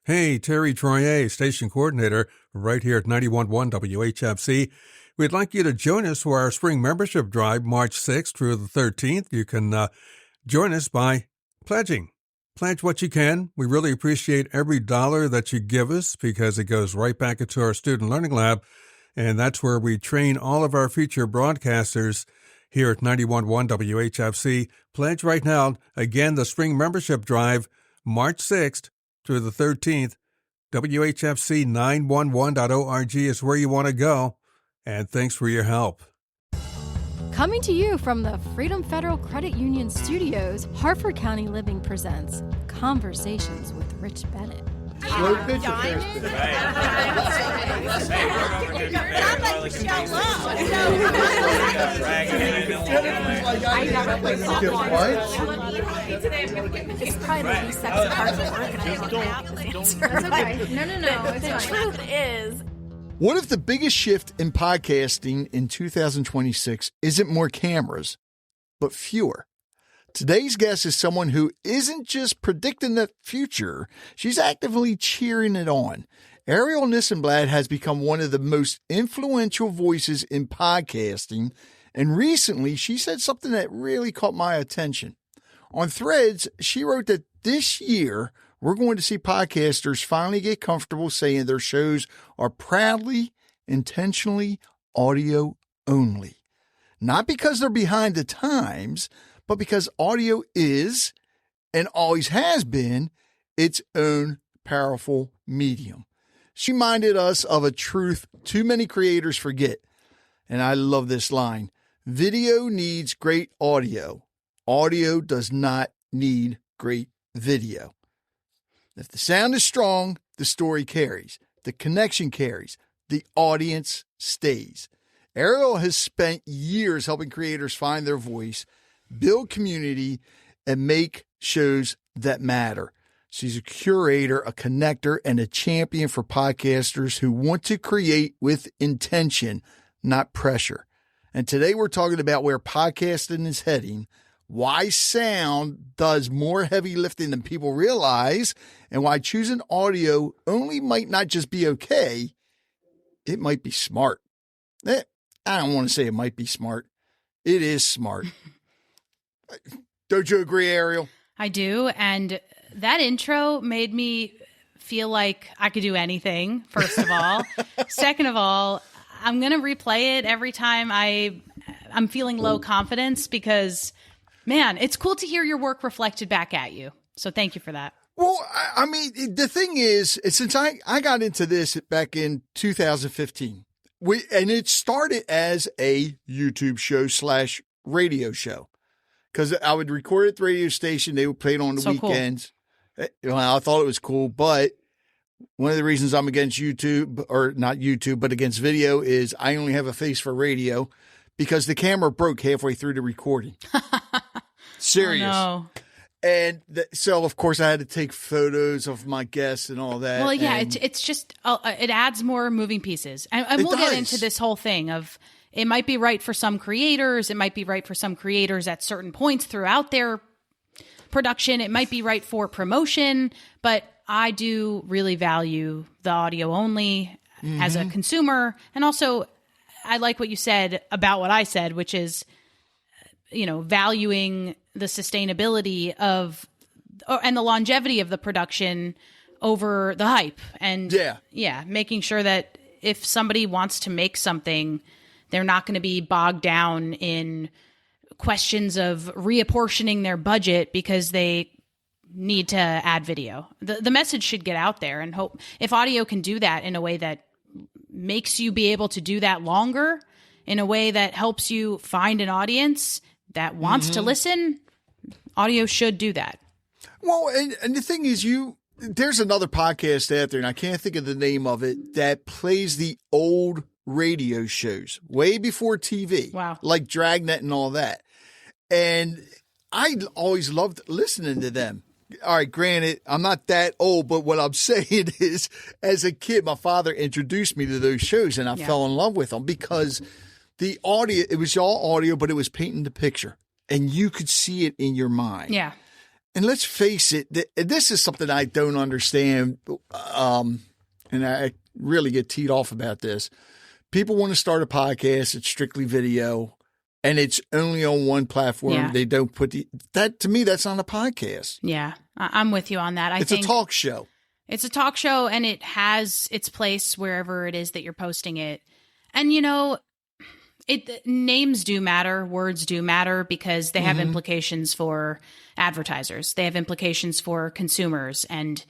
Hey, Terry Troyer, station coordinator, right here at 91.1 WHFC. We'd like you to join us for our spring membership drive, March 6th through the 13th. You can join us by pledging. Pledge what you can. We really appreciate every dollar that you give us because it goes right back into our Student Learning Lab, and that's where we train all of our future broadcasters here at 91.1 WHFC. Pledge right now. Again, the spring membership drive, March 6th through the 13th. WHFC911.org is where you want to go. And thanks for your help. Coming to you from the Freedom Federal Credit Union Studios, Harford County Living presents Conversations with Rich Bennett. Slow pitch It's probably the least sexy part of work. That's okay. No. The truth is, what if the biggest shift in podcasting in 2026 isn't more cameras, but fewer? Today's guest is someone who isn't just predicting the future, she's actively cheering it on. Arielle Nissenblatt has become one of the most influential voices in podcasting, and recently she said something that really caught my attention. On Threads, she wrote that this year we're going to see podcasters finally get comfortable saying their shows are proudly, intentionally audio only. Not because they're behind the times, but because audio is, and always has been, its own powerful medium. She reminded us of a truth too many creators forget, and I love this line. Video needs great audio. Audio does not need great video. If the sound is strong, the story carries. The connection carries. The audience stays. Arielle has spent years helping creators find their voice, build community, and make shows that matter. She's a curator, a connector, and a champion for podcasters who want to create with intention, not pressure. And today we're talking about where podcasting is heading, why sound does more heavy lifting than people realize, and why choosing audio only might not just be okay, it might be smart. I don't want to say it might be smart. It is smart. Don't you agree, Arielle? I do. And that intro made me feel like I could do anything, first of all. Second of all, I'm going to replay it every time I'm feeling low confidence because, man, it's cool to hear your work reflected back at you. So thank you for that. Well, I mean, the thing is, since I got into this back in 2015, and it started as a YouTube show / radio show. Because I would record at the radio station. They would play it on the weekends. Cool. Well, I thought it was cool. But one of the reasons I'm against YouTube, or not YouTube, but against video is I only have a face for radio because the camera broke halfway through the recording. Serious. Oh, no. And so, of course, I had to take photos of my guests and all that. Well, yeah, it's just, it adds more moving pieces. And we'll get into this whole thing of, it might be right for some creators. It might be right for some creators at certain points throughout their production. It might be right for promotion, but I do really value the audio only as a consumer. And also, I like what you said about what I said, which is, valuing the sustainability of and the longevity of the production over the hype. And making sure that if somebody wants to make something, they're not going to be bogged down in questions of reapportioning their budget because they need to add video. The message should get out there, and hope if audio can do that in a way that makes you be able to do that longer, in a way that helps you find an audience that wants to listen, audio should do that. Well, and the thing is, there's another podcast out there, and I can't think of the name of it, that plays the old radio shows way before TV. Wow. Like Dragnet and all that. And I always loved listening to them. All right, granted, I'm not that old, but what I'm saying is, as a kid, my father introduced me to those shows, and I fell in love with them because the audio, it was all audio, but it was painting the picture, and you could see it in your mind. Yeah. And let's face it, this is something I don't understand. And I really get teed off about this. People want to start a podcast. It's strictly video and it's only on one platform. Yeah. They don't put to me, that's not a podcast. Yeah, I'm with you on that. I think a talk show. It's a talk show and it has its place wherever it is that you're posting it. And, names do matter, words do matter because they have implications for advertisers. They have implications for consumers and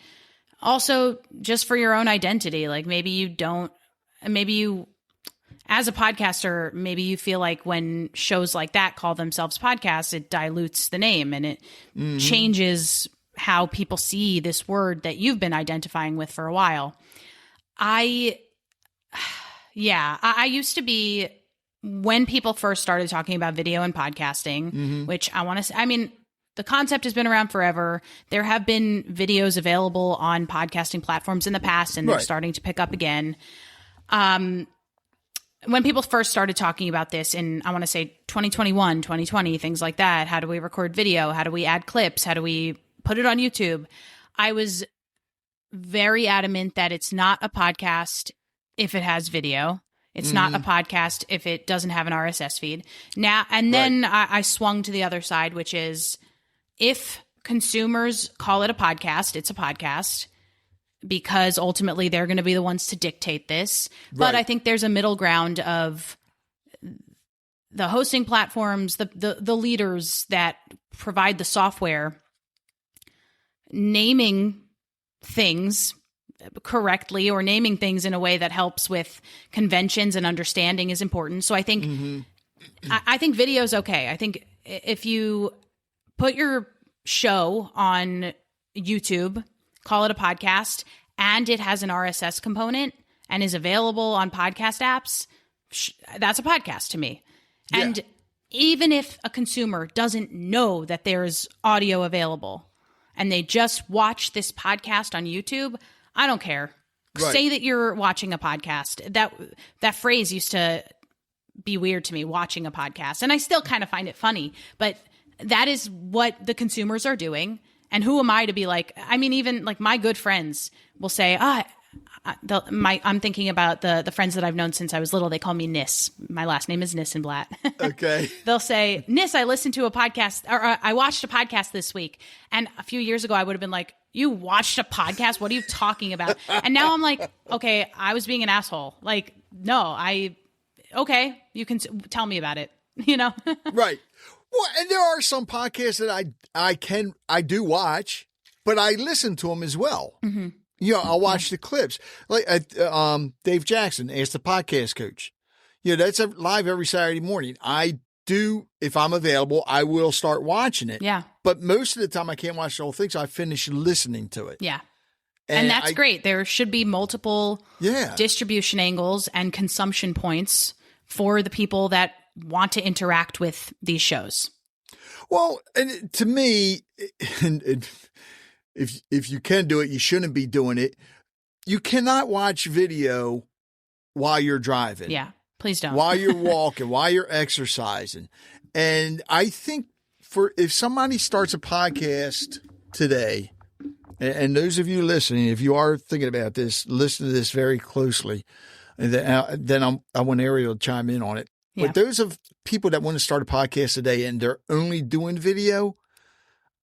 also just for your own identity. Like maybe you, as a podcaster, maybe you feel like when shows like that call themselves podcasts, it dilutes the name and it changes how people see this word that you've been identifying with for a while. I used to be, when people first started talking about video and podcasting, which I want to say, I mean, the concept has been around forever. There have been videos available on podcasting platforms in the past, and they're starting to pick up again. When people first started talking about this in, I want to say 2021, 2020, things like that, how do we record video? How do we add clips? How do we put it on YouTube? I was very adamant that it's not a podcast if it has video. It's not a podcast if it doesn't have an RSS feed. Now, and then I swung to the other side, which is if consumers call it a podcast, it's a podcast because ultimately they're going to be the ones to dictate this. But I think there's a middle ground of the hosting platforms, the leaders that provide the software, naming things correctly or naming things in a way that helps with conventions and understanding is important. So I think I think video is okay. I think if you put your show on YouTube, call it a podcast, and it has an RSS component and is available on podcast apps, that's a podcast to me. Yeah. And even if a consumer doesn't know that there's audio available and they just watch this podcast on YouTube, I don't care. Say that you're watching a podcast. That phrase used to be weird to me, watching a podcast. And I still kind of find it funny, but that is what the consumers are doing. And who am I to be like, I mean, even like my good friends will say, I'm thinking about the friends that I've known since I was little. They call me Nis. My last name is Nissenblatt. Okay. They'll say, Nis, I listened to a podcast, or I watched a podcast this week. And a few years ago, I would have been like, you watched a podcast? What are you talking about? And now I'm like, okay, I was being an asshole. Like, no, okay, you can tell me about it, Right. Well, and there are some podcasts that I do watch, but I listen to them as well. Mm-hmm. I'll watch the clips. Like Dave Jackson, Ask the Podcast Coach. That's live every Saturday morning. I do, if I'm available, I will start watching it. Yeah. But most of the time I can't watch the whole thing, so I finish listening to it. Yeah. And that's great. There should be multiple distribution angles and consumption points for the people that want to interact with these shows. Well, and to me, and if you can do it, you shouldn't be doing it. You cannot watch video while you're driving. Yeah, please don't. While you're walking, while you're exercising. And I think if somebody starts a podcast today, and those of you listening, if you are thinking about this, listen to this very closely. And then I want Arielle to chime in on it. Yeah. But those of people that want to start a podcast today and they're only doing video,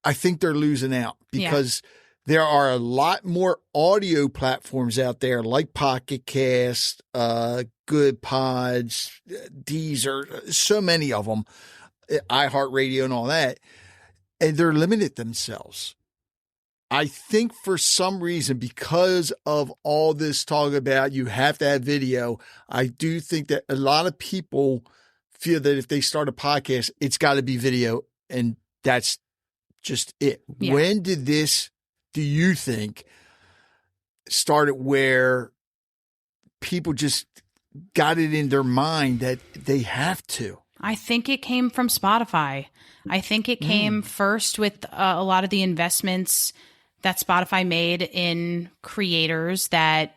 I think they're losing out because there are a lot more audio platforms out there like Pocket Cast, Good Pods, Deezer, so many of them, iHeartRadio and all that, and they're limited themselves. I think for some reason, because of all this talk about you have to have video, I do think that a lot of people feel that if they start a podcast, it's got to be video, and that's just it. Yeah. When did this, do you think, started where people just got it in their mind that they have to? I think it came from Spotify. I think it came first with a lot of the investments that Spotify made in creators, that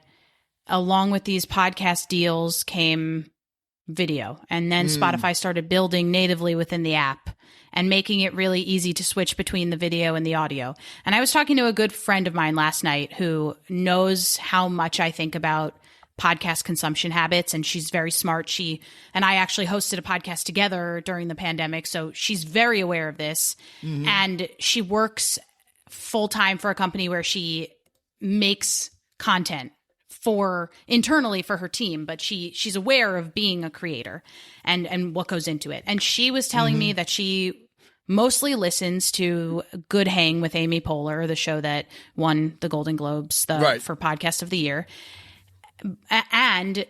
along with these podcast deals came video. And then Spotify started building natively within the app and making it really easy to switch between the video and the audio. And I was talking to a good friend of mine last night who knows how much I think about podcast consumption habits, and she's very smart. She and I actually hosted a podcast together during the pandemic, so she's very aware of this. And she works full-time for a company where she makes content internally for her team, but she's aware of being a creator and what goes into it. And she was telling me that she mostly listens to Good Hang with Amy Poehler, the show that won the Golden Globes for Podcast of the Year. And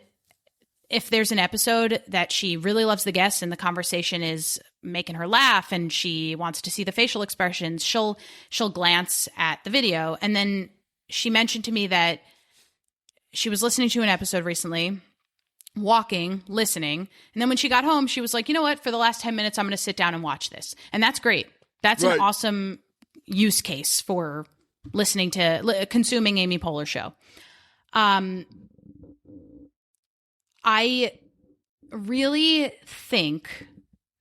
if there's an episode that she really loves the guest and the conversation is making her laugh and she wants to see the facial expressions, she'll glance at the video. And then she mentioned to me that she was listening to an episode recently, walking, listening. And then when she got home, she was like, you know what? For the last 10 minutes, I'm going to sit down and watch this. And that's great. That's an awesome use case for listening to, consuming Amy Poehler's show. I really think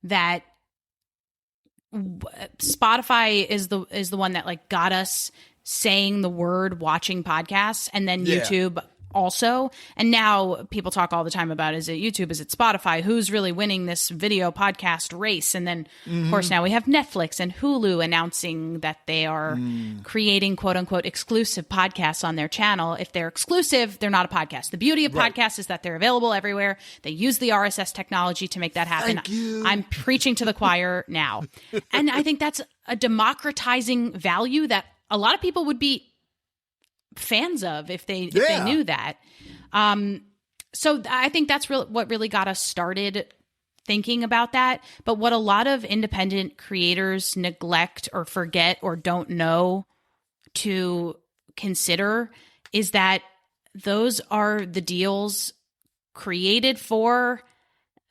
that Spotify is the one that like got us saying the word watching podcasts, and then YouTube also. And now people talk all the time about, is it YouTube? Is it Spotify? Who's really winning this video podcast race? And then, of course, now we have Netflix and Hulu announcing that they are creating quote unquote exclusive podcasts on their channel. If they're exclusive, they're not a podcast. The beauty of podcasts is that they're available everywhere. They use the RSS technology to make that happen. I'm preaching to the choir now. And I think that's a democratizing value that a lot of people would be fans of if they knew that. So I think that's what really got us started thinking about that. But what a lot of independent creators neglect or forget or don't know to consider is that those are the deals created for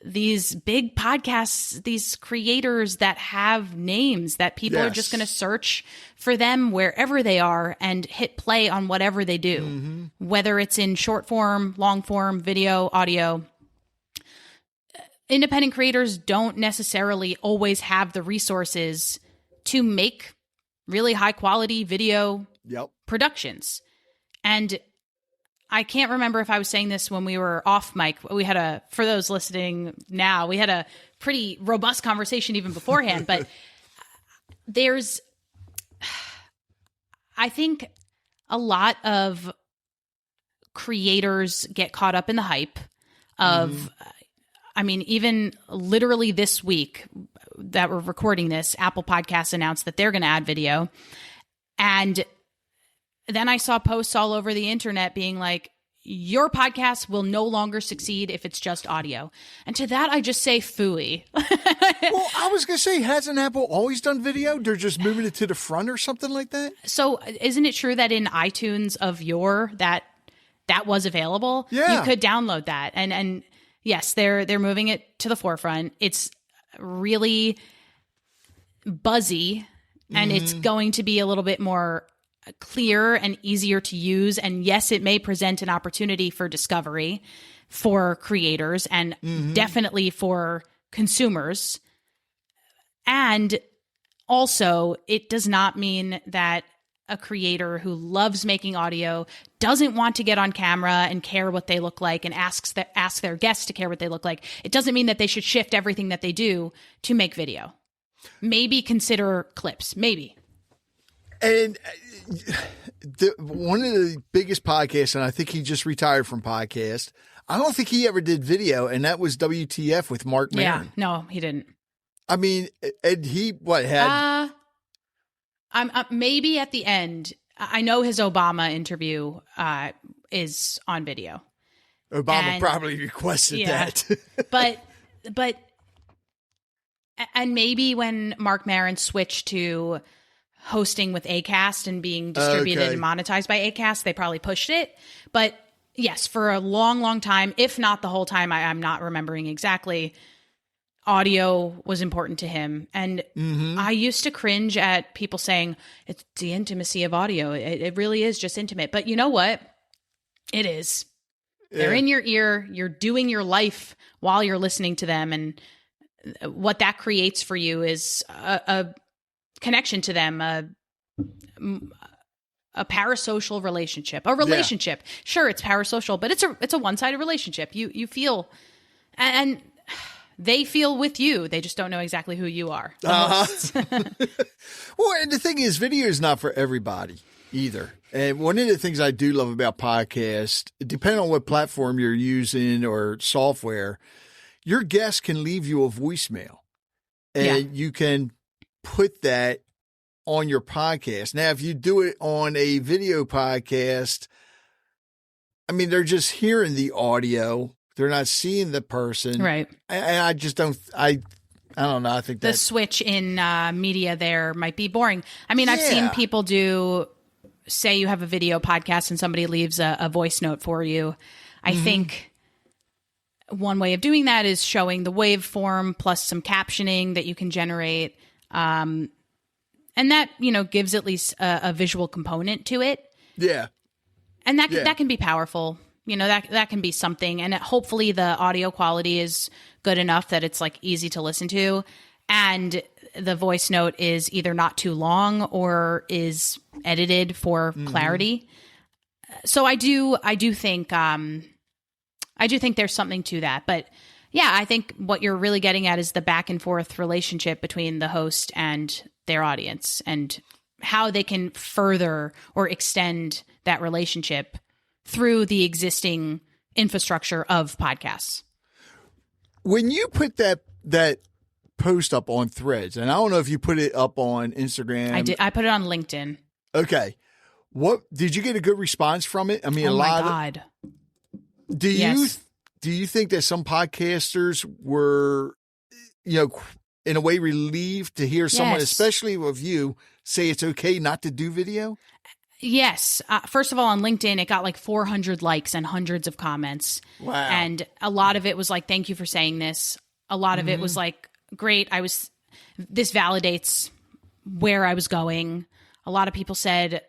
these big podcasts, these creators that have names that people are just going to search for them wherever they are and hit play on whatever they do, whether it's in short form, long form, video, audio. Independent creators don't necessarily always have the resources to make really high quality video productions. And I can't remember if I was saying this when we were off mic. We had for those listening now, we had a pretty robust conversation even beforehand, but I think a lot of creators get caught up in the hype of, I mean, even literally this week that we're recording this, Apple Podcasts announced that they're going to add video. And then I saw posts all over the internet being like, your podcast will no longer succeed if it's just audio. And to that, I just say phooey. Well, I was going to say, hasn't Apple always done video? They're just moving it to the front or something like that? So isn't it true that in iTunes of that was available? Yeah. You could download that. And yes, they're moving it to the forefront. It's really buzzy, and it's going to be a little bit more clear and easier to use. And yes, it may present an opportunity for discovery for creators and definitely for consumers. And also, it does not mean that a creator who loves making audio doesn't want to get on camera and care what they look like and ask their guests to care what they look like. It doesn't mean that they should shift everything that they do to make video. Maybe consider clips, maybe. And one of the biggest podcasts, and I think he just retired from podcast, I don't think he ever did video, and that was WTF with Mark Maron. Yeah, no, he didn't. I mean, and he had... I'm maybe at the end. I know his Obama interview is on video. Obama probably requested that. but maybe when Mark Maron switched to hosting with Acast and being distributed and monetized by Acast, they probably pushed it. But yes, for a long, long time, if not the whole time, I'm not remembering exactly, audio was important to him. And I used to cringe at people saying it's the intimacy of audio. It really is just intimate. But you know what? It is. They're in your ear. You're doing your life while you're listening to them. And what that creates for you is a connection to them, a parasocial relationship, a relationship. Yeah. Sure, it's parasocial, but it's a one-sided relationship. You feel, and they feel with you. They just don't know exactly who you are. Well, and the thing is, video is not for everybody either. And one of the things I do love about podcasts, depending on what platform you're using or software, your guest can leave you a voicemail, and you can put that on your podcast. Now, if you do it on a video podcast, I mean, they're just hearing the audio. They're not seeing the person. Right. And I just don't, I don't know. I think the switch in media there might be boring. I mean, I've seen people say you have a video podcast and somebody leaves a voice note for you. I think one way of doing that is showing the waveform plus some captioning that you can generate. And that, gives at least a visual component to it. Yeah. And that can be powerful. That can be something. And hopefully the audio quality is good enough that it's like easy to listen to. And the voice note is either not too long or is edited for clarity. So I do think there's something to that. But yeah, I think what you're really getting at is the back and forth relationship between the host and their audience and how they can further or extend that relationship through the existing infrastructure of podcasts. When you put that post up on Threads, and I don't know if you put it up on Instagram. I did. I put it on LinkedIn. Okay. What did you get a good response from it? I mean, a lot. Oh my God. Do you think that some podcasters were, in a way relieved to hear someone, especially with you, say it's okay not to do video? Yes. First of all, on LinkedIn, it got like 400 likes and hundreds of comments. Wow. And a lot of it was like, thank you for saying this. A lot of it was like, great. This validates where I was going. A lot of people said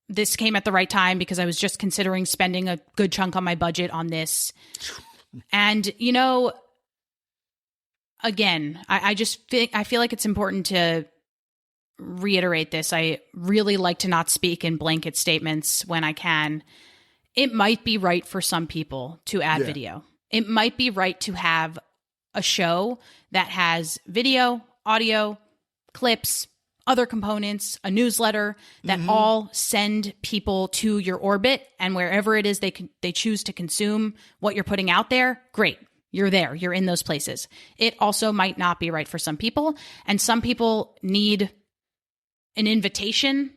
this came at the right time because I was just considering spending a good chunk on my budget on this. And, again, I feel like it's important to reiterate this. I really like to not speak in blanket statements when I can. It might be right for some people to add video. It might be right to have a show that has video, audio, clips, other components, a newsletter that all send people to your orbit, and wherever it is they choose to consume what you're putting out there, great. You're there. You're in those places. It also might not be right for some people, and some people need an invitation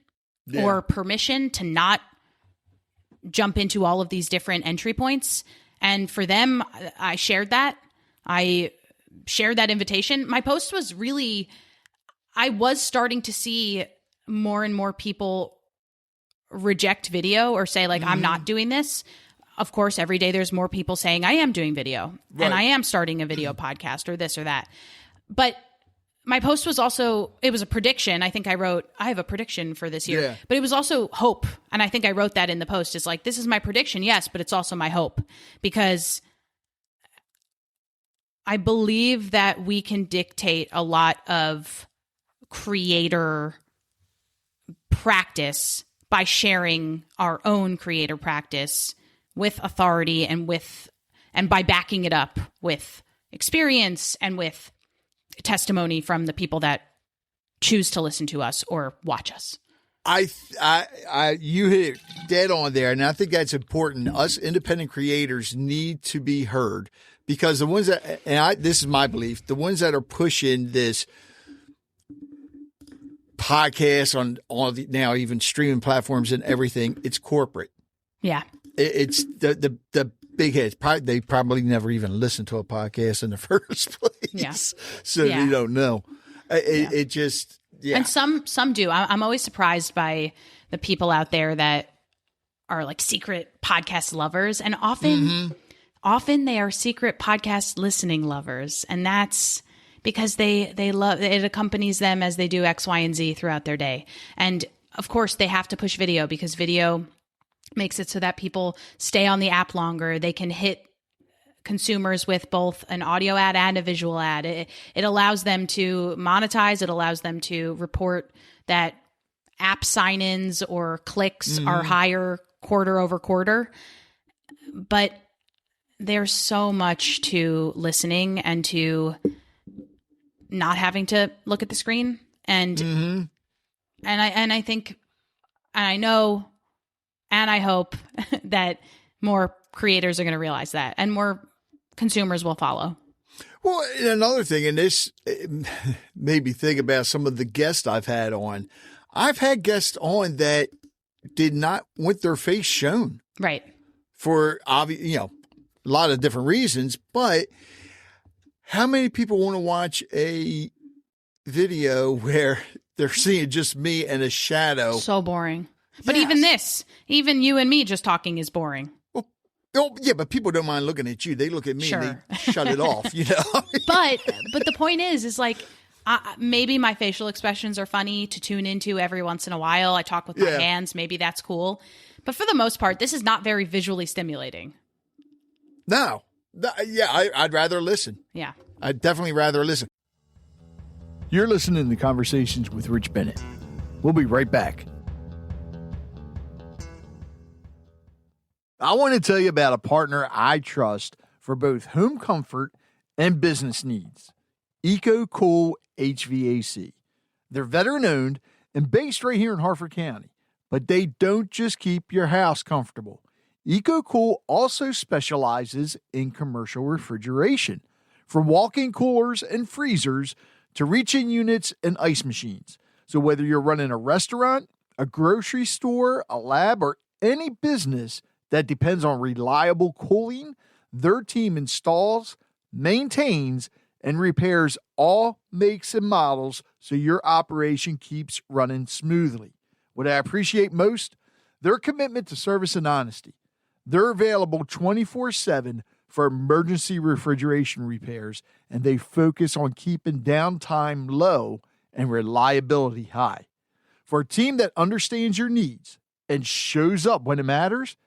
or permission to not jump into all of these different entry points. And for them, I shared that. I shared that invitation. My post was really, I was starting to see more and more people reject video or say like, I'm not doing this. Of course, every day there's more people saying I am doing video and I am starting a video podcast or this or that. But my post was also, it was a prediction. I think I have a prediction for this year, but it was also hope. And I think I wrote that in the post. It's like, this is my prediction. Yes, but it's also my hope, because I believe that we can dictate a lot of creator practice by sharing our own creator practice with authority and by backing it up with experience and with testimony from the people that choose to listen to us or watch us. You hit it dead on there, and I think that's important. Us independent creators need to be heard, because the ones that, this is my belief, the ones that are pushing this podcast on all the now even streaming platforms and everything, it's corporate. Yeah, it's the big heads. They probably never even listened to a podcast in the first place. Yeah. So you don't know. It just, and some do. I'm always surprised by the people out there that are like secret podcast lovers, and often they are secret podcast listening lovers, and that's because they love it. Accompanies them as they do X, Y, and Z throughout their day. And of course, they have to push video because video makes it so that people stay on the app longer. They can hit consumers with both an audio ad and a visual ad. It allows them to monetize. It allows them to report that app sign-ins or clicks are higher quarter over quarter. But there's so much to listening and to not having to look at the screen. And I think, and I know, and I hope that more creators are going to realize that, and more consumers will follow. Well, another thing, and this made me think about some of the guests I've had on. I've had guests on that did not want their face shown. Right. For obvious, a lot of different reasons, but how many people want to watch a video where they're seeing just me and a shadow? So boring. But Yes. even you and me just talking is boring. Oh, yeah, but people don't mind looking at you. They look at me and they shut it off, But the point is like, maybe my facial expressions are funny to tune into every once in a while. I talk with my hands. Maybe that's cool. But for the most part, this is not very visually stimulating. No. I'd rather listen. Yeah. I'd definitely rather listen. You're listening to Conversations with Rich Bennett. We'll be right back. I want to tell you about a partner I trust for both home comfort and business needs. EcoCool HVAC. They're veteran-owned and based right here in Harford County, but they don't just keep your house comfortable. EcoCool also specializes in commercial refrigeration, from walk-in coolers and freezers to reach-in units and ice machines. So whether you're running a restaurant, a grocery store, a lab, or any business that depends on reliable cooling, their team installs, maintains, and repairs all makes and models so your operation keeps running smoothly. What I appreciate most, their commitment to service and honesty. They're available 24/7 for emergency refrigeration repairs, and they focus on keeping downtime low and reliability high. For a team that understands your needs and shows up when it matters,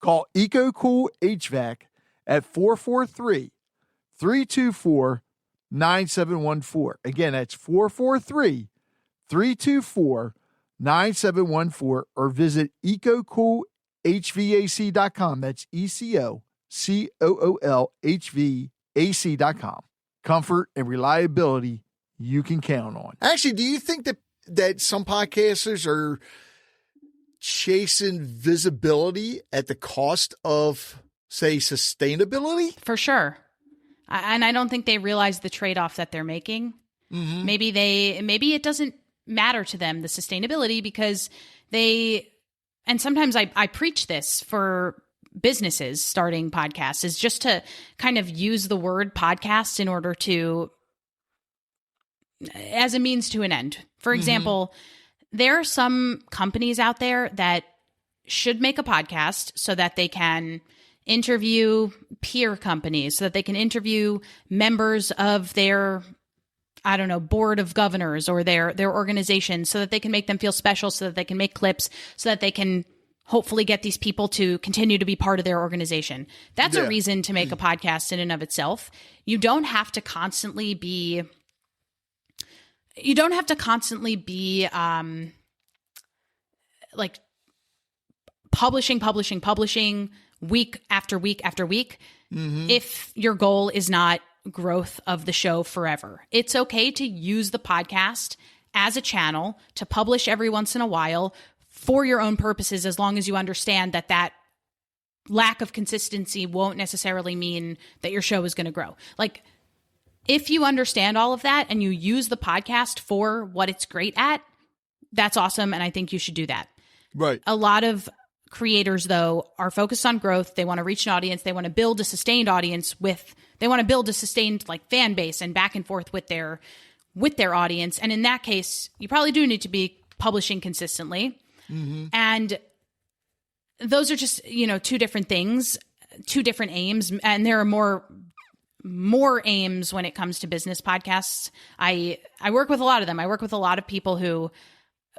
call EcoCool HVAC at 443-324-9714. Again, that's 443-324-9714, or visit EcoCoolHVAC.com. That's EcoCoolHVAC.com. Comfort and reliability you can count on. Actually, do you think that some podcasters are chasing visibility at the cost of, say, sustainability? For sure. And I don't think they realize the trade-off that they're making. Mm-hmm. Maybe it doesn't matter to them, the sustainability, because and sometimes I preach this for businesses starting podcasts, is just to kind of use the word podcast in order to, as a means to an end. For example, there are some companies out there that should make a podcast so that they can interview peer companies, so that they can interview members of their, board of governors or their organization, so that they can make them feel special, so that they can make clips, so that they can hopefully get these people to continue to be part of their organization. That's a reason to make a podcast in and of itself. You don't have to constantly be like publishing week after week after week. If your goal is not growth of the show forever, it's okay to use the podcast as a channel to publish every once in a while for your own purposes, as long as you understand that lack of consistency won't necessarily mean that your show is going to grow. Like, if you understand all of that and you use the podcast for what it's great at, that's awesome. And I think you should do that. Right. A lot of creators, though, are focused on growth. They want to reach an audience. They want to build a sustained audience they want to build a sustained like fan base and back and forth with their audience. And in that case, you probably do need to be publishing consistently. And those are just, two different things, two different aims. And there are more aims when it comes to business podcasts. I work with a lot of them. I work with a lot of people who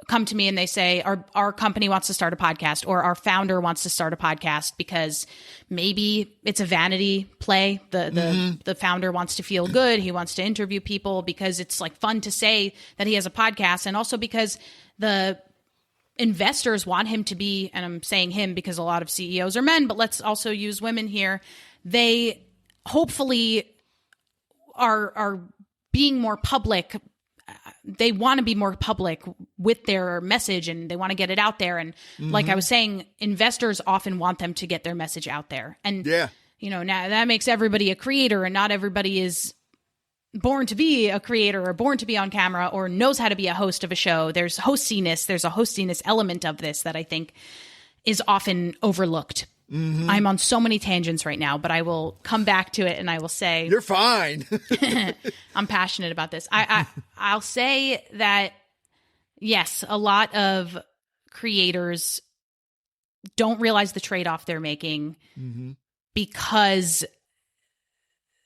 come to me and they say, our company wants to start a podcast, or our founder wants to start a podcast because maybe it's a vanity play. The founder wants to feel good. He wants to interview people because it's like fun to say that he has a podcast. And also because the investors want him to be, and I'm saying him because a lot of CEOs are men, but let's also use women here. They hopefully are being more public. They want to be more public with their message, and they want to get it out there. And like I was saying, investors often want them to get their message out there. And, now that makes everybody a creator, and not everybody is born to be a creator or born to be on camera or knows how to be a host of a show. There's hostiness. There's a hostiness element of this that I think is often overlooked. I'm on so many tangents right now, but I will come back to it and I will say... You're fine. I'm passionate about this. I'll say that, yes, a lot of creators don't realize the trade-off they're making because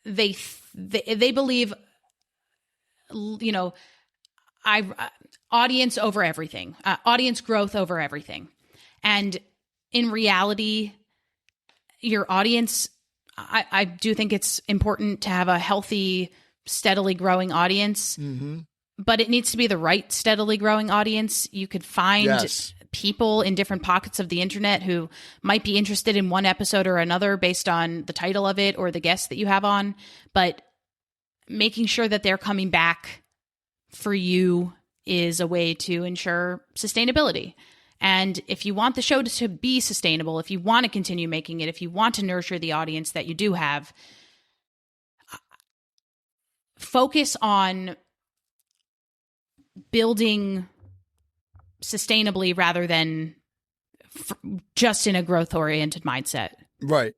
they believe, audience over everything, audience growth over everything. And in reality, your audience, I do think it's important to have a healthy, steadily growing audience, but it needs to be the right steadily growing audience. You could find people in different pockets of the internet who might be interested in one episode or another based on the title of it or the guest that you have on, but making sure that they're coming back for you is a way to ensure sustainability. And if you want the show to be sustainable, if you want to continue making it, if you want to nurture the audience that you do have, focus on building sustainably rather than just in a growth-oriented mindset. Right.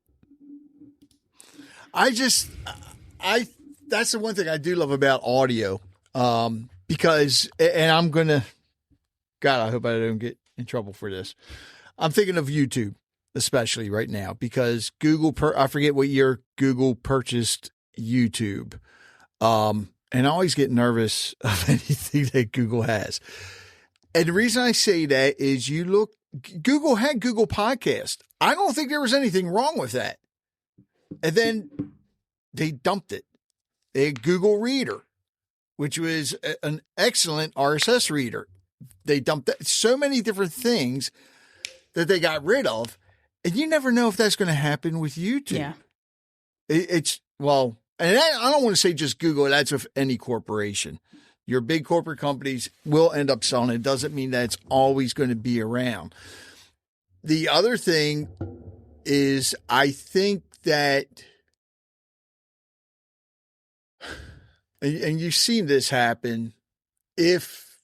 that's the one thing I do love about audio, because, and I'm going to, God, I hope I don't get in trouble for this. I'm thinking of YouTube, especially right now, because I forget what year Google purchased YouTube. And I always get nervous of anything that Google has. And the reason I say that is Google had Google Podcast. I don't think there was anything wrong with that. And then they dumped it. They had Google Reader, which was an excellent RSS reader. They dumped that. So many different things that they got rid of. And you never know if that's going to happen with YouTube. Yeah. And I don't want to say just Google. That's with any corporation. Your big corporate companies will end up selling. It doesn't mean that it's always going to be around. The other thing is, I think that, and you've seen this happen, if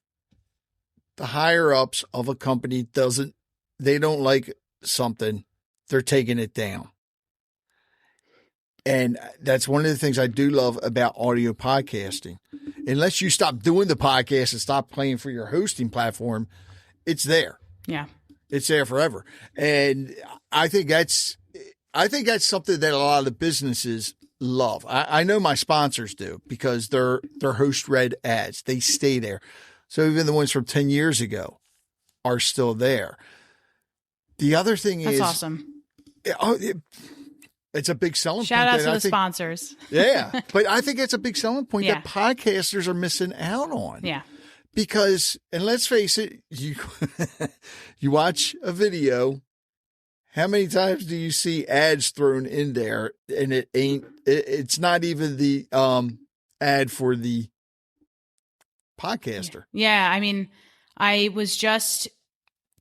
the higher ups of a company they don't like something, they're taking it down. And that's one of the things I do love about audio podcasting. Unless you stop doing the podcast and stop paying for your hosting platform, it's there. Yeah. It's there forever. And I think that's something that a lot of the businesses love. I know my sponsors do, because they're host read ads. They stay there. So even the ones from 10 years ago are still there. The other thing That's is awesome. It's a big selling Shout point. out to the sponsors. Yeah. But I think it's a big selling point Yeah. that podcasters are missing out on. Yeah. Because, and let's face it, you watch a video, how many times do you see ads thrown in there, and it's not even the ad for the podcaster. Yeah. I mean, I was just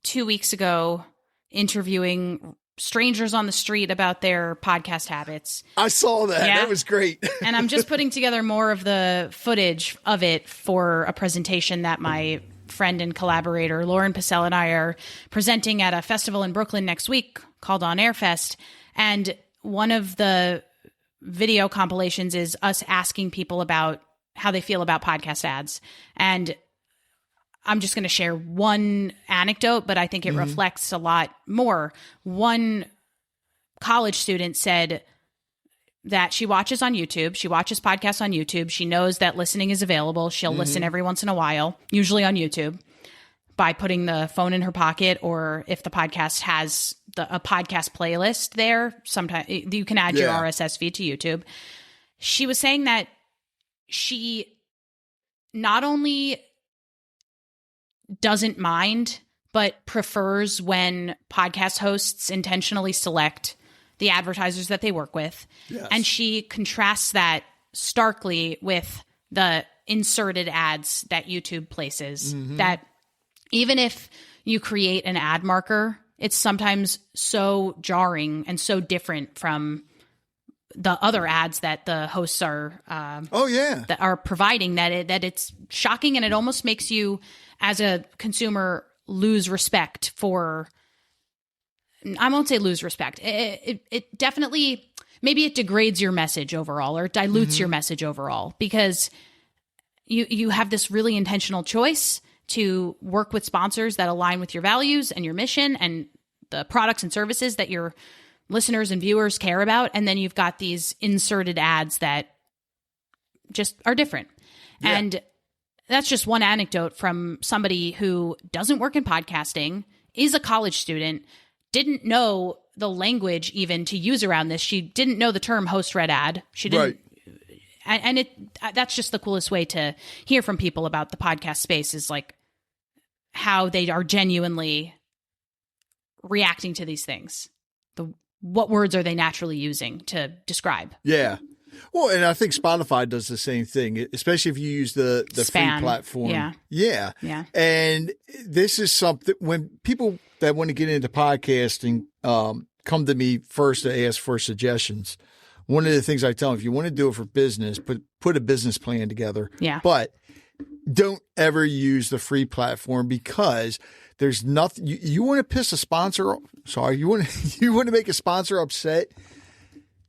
2 weeks ago interviewing strangers on the street about their podcast habits. I saw that. Yeah. That was great. And I'm just putting together more of the footage of it for a presentation that my friend and collaborator, Lauren Pacell, and I are presenting at a festival in Brooklyn next week called On Air Fest. And one of the video compilations is us asking people about how they feel about podcast ads. And I'm just going to share one anecdote, but I think it reflects a lot more. One college student said that she watches on YouTube. She watches podcasts on YouTube. She knows that listening is available. She'll listen every once in a while, usually on YouTube. by putting the phone in her pocket, or if the podcast has a podcast playlist there, sometimes you can add your RSS feed to YouTube. She was saying that she not only doesn't mind, but prefers when podcast hosts intentionally select the advertisers that they work with. Yes. And she contrasts that starkly with the inserted ads that YouTube places, that even if you create an ad marker, it's sometimes so jarring and so different from the other ads that the hosts are that are providing that it's shocking, and it almost makes you as a consumer lose respect for, I won't say lose respect. It definitely, maybe it degrades your message overall, or it dilutes your message overall, because you have this really intentional choice to work with sponsors that align with your values and your mission and the products and services that your listeners and viewers care about. And then you've got these inserted ads that just are different. Yeah. And that's just one anecdote from somebody who doesn't work in podcasting, is a college student, didn't know the language even to use around this. She didn't know the term host read ad. She didn't. Right. And that's just the coolest way to hear from people about the podcast space, is like how they are genuinely reacting to these things. What words are they naturally using to describe? Yeah. Well, and I think Spotify does the same thing, especially if you use the free platform. Yeah. Yeah. Yeah. And this is something, when people that want to get into podcasting come to me first to ask for suggestions, one of the things I tell them, if you want to do it for business, put a business plan together. Yeah. But don't ever use the free platform, because there's nothing you want to piss a sponsor. Sorry, you want to make a sponsor upset.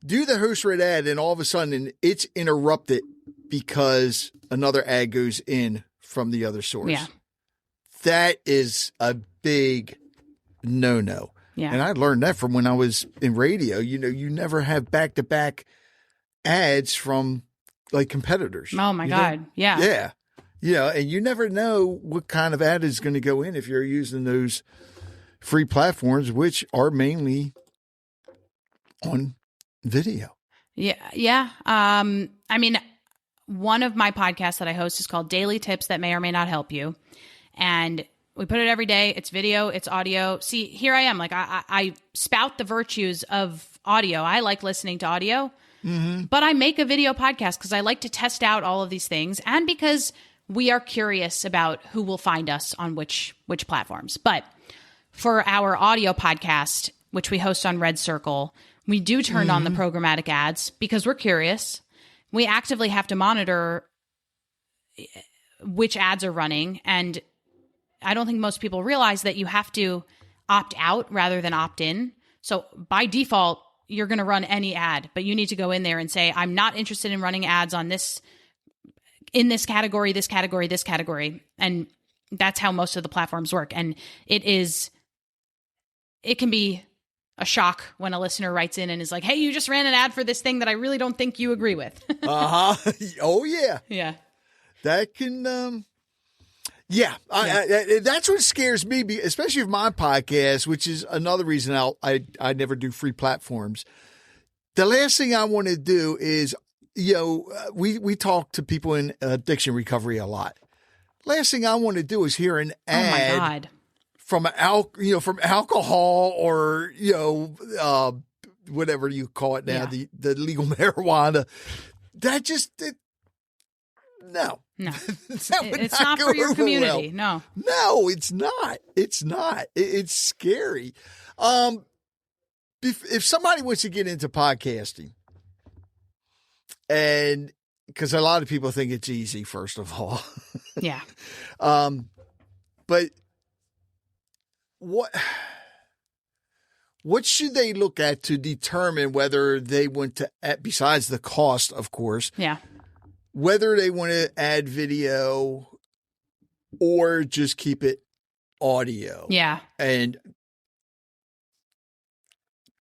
Do the host read ad, and all of a sudden it's interrupted because another ad goes in from the other source. Yeah. That is a big no-no. Yeah. And I learned that from when I was in radio. You never have back-to-back ads from like competitors. Oh my God. Yeah. Yeah. And you never know what kind of ad is going to go in if you're using those free platforms, which are mainly on video. Yeah. Yeah. I mean, one of my podcasts that I host is called Daily Tips That May or May Not Help You. And we put it every day. It's video, it's audio. See, here I am. Like I spout the virtues of audio. I like listening to audio, but I make a video podcast because I like to test out all of these things, and because we are curious about who will find us on which platforms. But for our audio podcast, which we host on Red Circle, we do turn on the programmatic ads because we're curious. We actively have to monitor which ads are running, and I don't think most people realize that you have to opt out rather than opt in. So by default, you're going to run any ad, but you need to go in there and say, I'm not interested in running ads on this, in this category, this category, this category. And that's how most of the platforms work. And it can be a shock when a listener writes in and is like, hey, you just ran an ad for this thing that I really don't think you agree with. Oh yeah. Yeah. That can, that's what scares me, especially with my podcast, which is another reason I never do free platforms. The last thing I want to do is, we talk to people in addiction recovery a lot. Last thing I want to do is hear an ad. Oh my God. From alcohol or whatever you call it now, the legal marijuana. That just no. It's not for your community. Well. No, it's not. It's not. It's scary. If somebody wants to get into podcasting, and because a lot of people think it's easy, first of all, yeah. But what should they look at to determine whether they want to, besides the cost, of course, whether they want to add video or just keep it audio? Yeah. And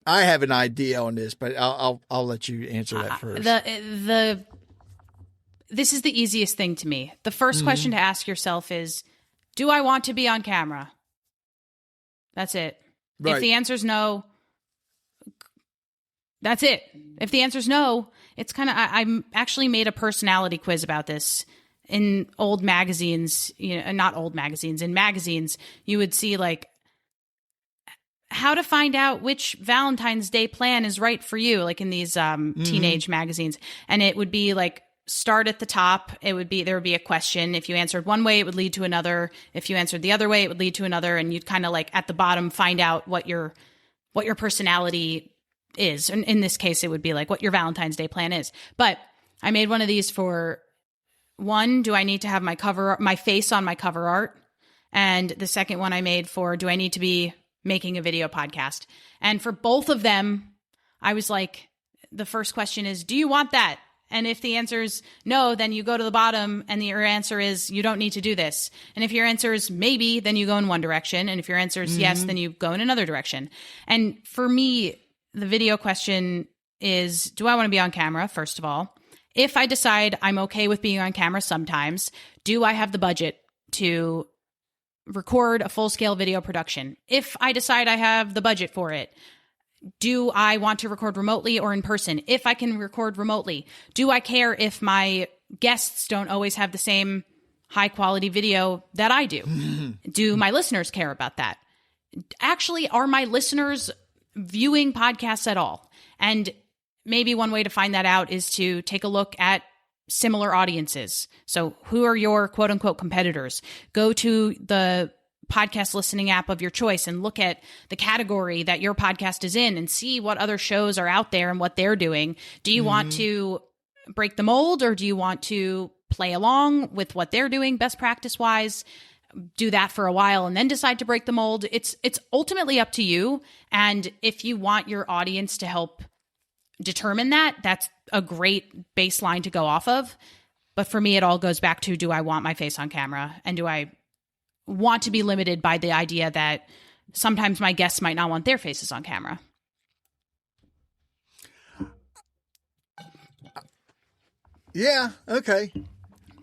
I have an idea on this, but I'll let you answer that first. This is the easiest thing to me. The first question to ask yourself is, do I want to be on camera? That's it. Right. If the answer is no, that's it. If the answer is no, it's kind of, I actually made a personality quiz about this in old magazines, not old magazines, in magazines, you would see like how to find out which Valentine's Day plan is right for you, like in these teenage magazines. And it would be like, start at the top. There would be a question. If you answered one way, it would lead to another. If you answered the other way, it would lead to another. And you'd kind of like at the bottom find out what your personality is. And in this case, it would be like what your Valentine's Day plan is. But I made one of these for one, do I need to have my face on my cover art? And the second one I made for, do I need to be making a video podcast? And for both of them, I was like, the first question is, do you want that? And if the answer is no, then you go to the bottom and your answer is you don't need to do this. And if your answer is maybe, then you go in one direction. And if your answer is yes, then you go in another direction. And for me, the video question is, do I want to be on camera, first of all? If I decide I'm okay with being on camera sometimes, do I have the budget to record a full-scale video production? If I decide I have the budget for it, do I want to record remotely or in person? If I can record remotely, do I care if my guests don't always have the same high-quality video that I do? Do my listeners care about that? Actually, are my listeners viewing podcasts at all? And maybe one way to find that out is to take a look at similar audiences. So who are your quote-unquote competitors? Go to the podcast listening app of your choice and look at the category that your podcast is in and see what other shows are out there and what they're doing. Do you want to break the mold, or do you want to play along with what they're doing best practice wise? Do that for a while and then decide to break the mold. It's ultimately up to you. And if you want your audience to help determine that, that's a great baseline to go off of. But for me, it all goes back to, do I want my face on camera? And do I want to be limited by the idea that sometimes my guests might not want their faces on camera? Yeah. Okay.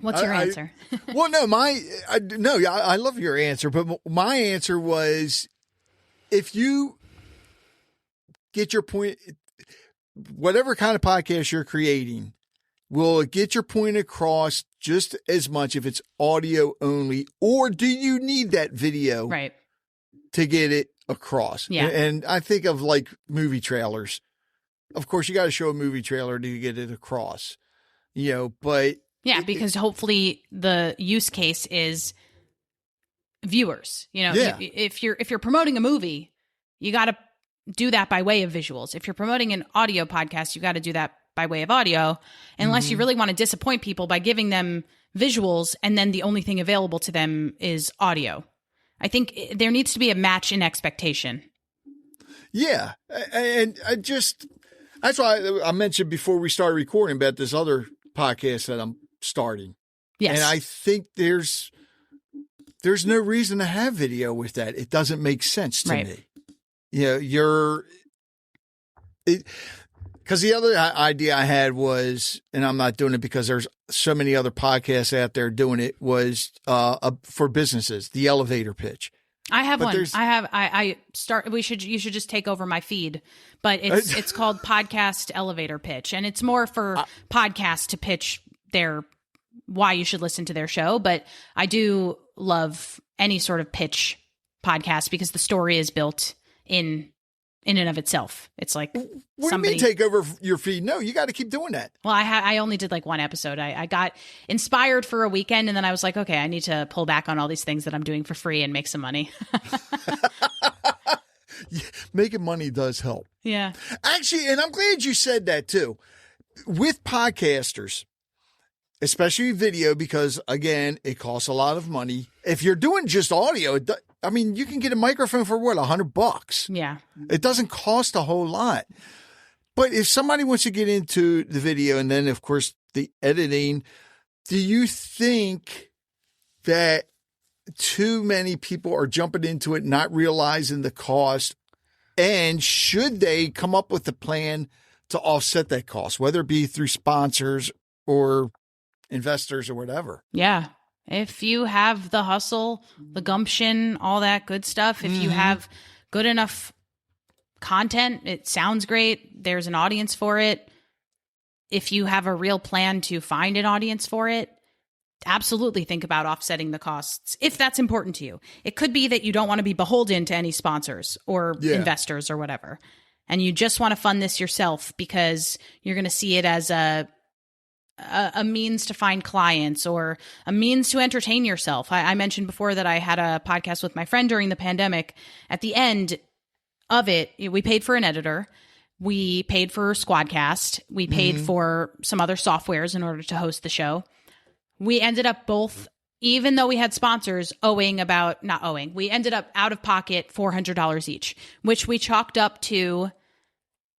What's your answer? Well, no, I love your answer, but my answer was, if you get your point, whatever kind of podcast you're creating, will it get your point across just as much if it's audio only, or do you need that video right to get it across? Yeah. And I think of like movie trailers. Of course, you got to show a movie trailer to get it across, but yeah, because hopefully the use case is viewers. If you're promoting a movie, you got to do that by way of visuals. If you're promoting an audio podcast, you got to do that by way of audio, unless you really want to disappoint people by giving them visuals and then the only thing available to them is audio. I think there needs to be a match in expectation. Yeah. And that's why I mentioned before we started recording about this other podcast that I'm starting. Yes. And I think there's no reason to have video with that. It doesn't make sense to me. Because the other idea I had was, and I'm not doing it because there's so many other podcasts out there doing it, was for businesses, the elevator pitch. I have one. You should just take over my feed, but it's called Podcast Elevator Pitch, and it's more for podcasts to pitch why you should listen to their show. But I do love any sort of pitch podcast because the story is built in and of itself. It's like, what do you mean take over your feed? No, you got to keep doing that. Well, I only did like one episode. I got inspired for a weekend, and then I was like, okay, I need to pull back on all these things that I'm doing for free and make some money. Making money does help. Yeah. Actually, and I'm glad you said that too. With podcasters, especially video, because again, it costs a lot of money. If you're doing just audio, you can get a microphone for what, $100? Yeah. It doesn't cost a whole lot. But if somebody wants to get into the video and then, of course, the editing, do you think that too many people are jumping into it, not realizing the cost? And should they come up with a plan to offset that cost, whether it be through sponsors or investors or whatever? Yeah. If you have the hustle, the gumption, all that good stuff, if you have good enough content, it sounds great, there's an audience for it. If you have a real plan to find an audience for it, absolutely think about offsetting the costs if that's important to you. It could be that you don't want to be beholden to any sponsors or investors or whatever, and you just want to fund this yourself because you're going to see it as a means to find clients or a means to entertain yourself. I mentioned before that I had a podcast with my friend during the pandemic. At the end of it, we paid for an editor. We paid for Squadcast. We paid for some other softwares in order to host the show. We ended up both, even though we had sponsors, we ended up out of pocket $400 each, which we chalked up to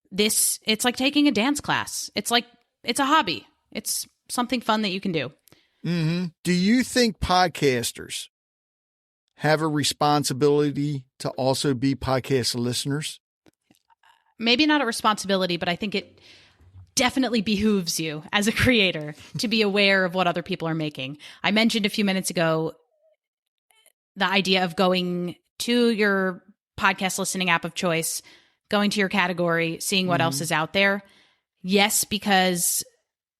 this. It's like taking a dance class. It's a hobby. It's something fun that you can do. Do you think podcasters have a responsibility to also be podcast listeners? Maybe not a responsibility, but I think it definitely behooves you as a creator to be aware of what other people are making. I mentioned a few minutes ago the idea of going to your podcast listening app of choice, going to your category, seeing what else is out there. Yes, because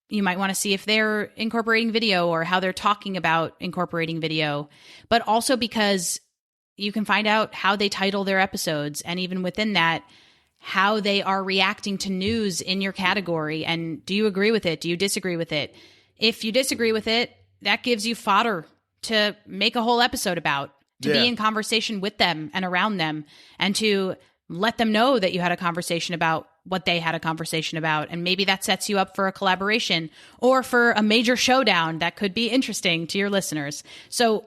you might want to see if they're incorporating video or how they're talking about incorporating video, but also because you can find out how they title their episodes. And even within that, how they are reacting to news in your category. And do you agree with it? Do you disagree with it? If you disagree with it, that gives you fodder to make a whole episode about, to be in conversation with them and around them, and to let them know that you had a conversation about what they had a conversation about. And maybe that sets you up for a collaboration or for a major showdown that could be interesting to your listeners. So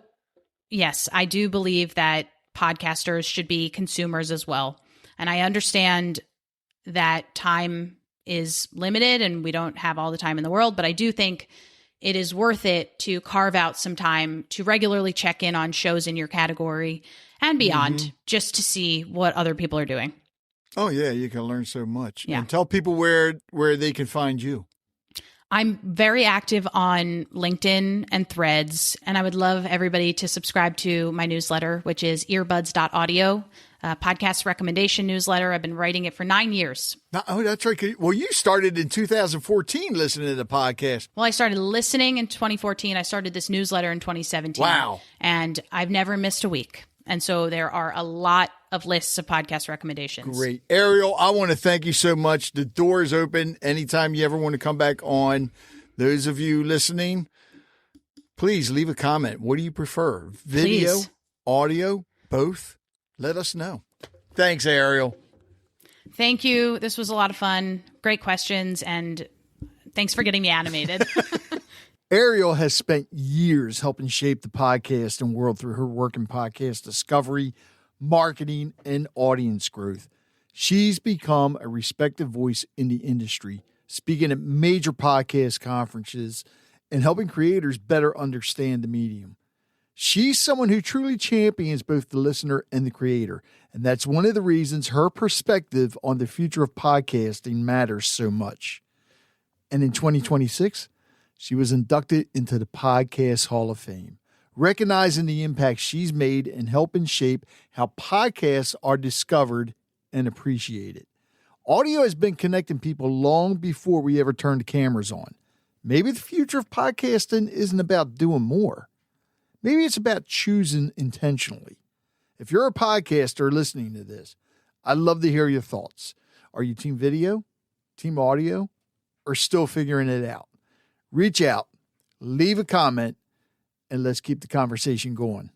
yes, I do believe that podcasters should be consumers as well. And I understand that time is limited and we don't have all the time in the world, but I do think it is worth it to carve out some time to regularly check in on shows in your category and beyond, just to see what other people are doing. Oh, yeah, you can learn so much. Yeah. And tell people where they can find you. I'm very active on LinkedIn and Threads, and I would love everybody to subscribe to my newsletter, which is earbuds.audio. Podcast recommendation newsletter. I've been writing it for 9 years. Oh, that's right. Well, you started in 2014 listening to the podcast. Well, I started listening in 2014. I started this newsletter in 2017. Wow. And I've never missed a week. And so there are a lot of lists of podcast recommendations. Great. Arielle, I want to thank you so much. The door is open anytime you ever want to come back on. Those of you listening, please leave a comment. What do you prefer? Video, audio, both? Let us know. Thanks, Arielle. Thank you. This was a lot of fun. Great questions. And thanks for getting me animated. Arielle has spent years helping shape the podcasting world through her work in podcast discovery, marketing, and audience growth. She's become a respected voice in the industry, speaking at major podcast conferences and helping creators better understand the medium. She's someone who truly champions both the listener and the creator, and that's one of the reasons her perspective on the future of podcasting matters so much. And in 2026, she was inducted into the Podcast Hall of Fame, recognizing the impact she's made in helping shape how podcasts are discovered and appreciated. Audio has been connecting people long before we ever turned the cameras on. Maybe the future of podcasting isn't about doing more. Maybe it's about choosing intentionally. If you're a podcaster listening to this, I'd love to hear your thoughts. Are you team video, team audio, or still figuring it out? Reach out, leave a comment, and let's keep the conversation going.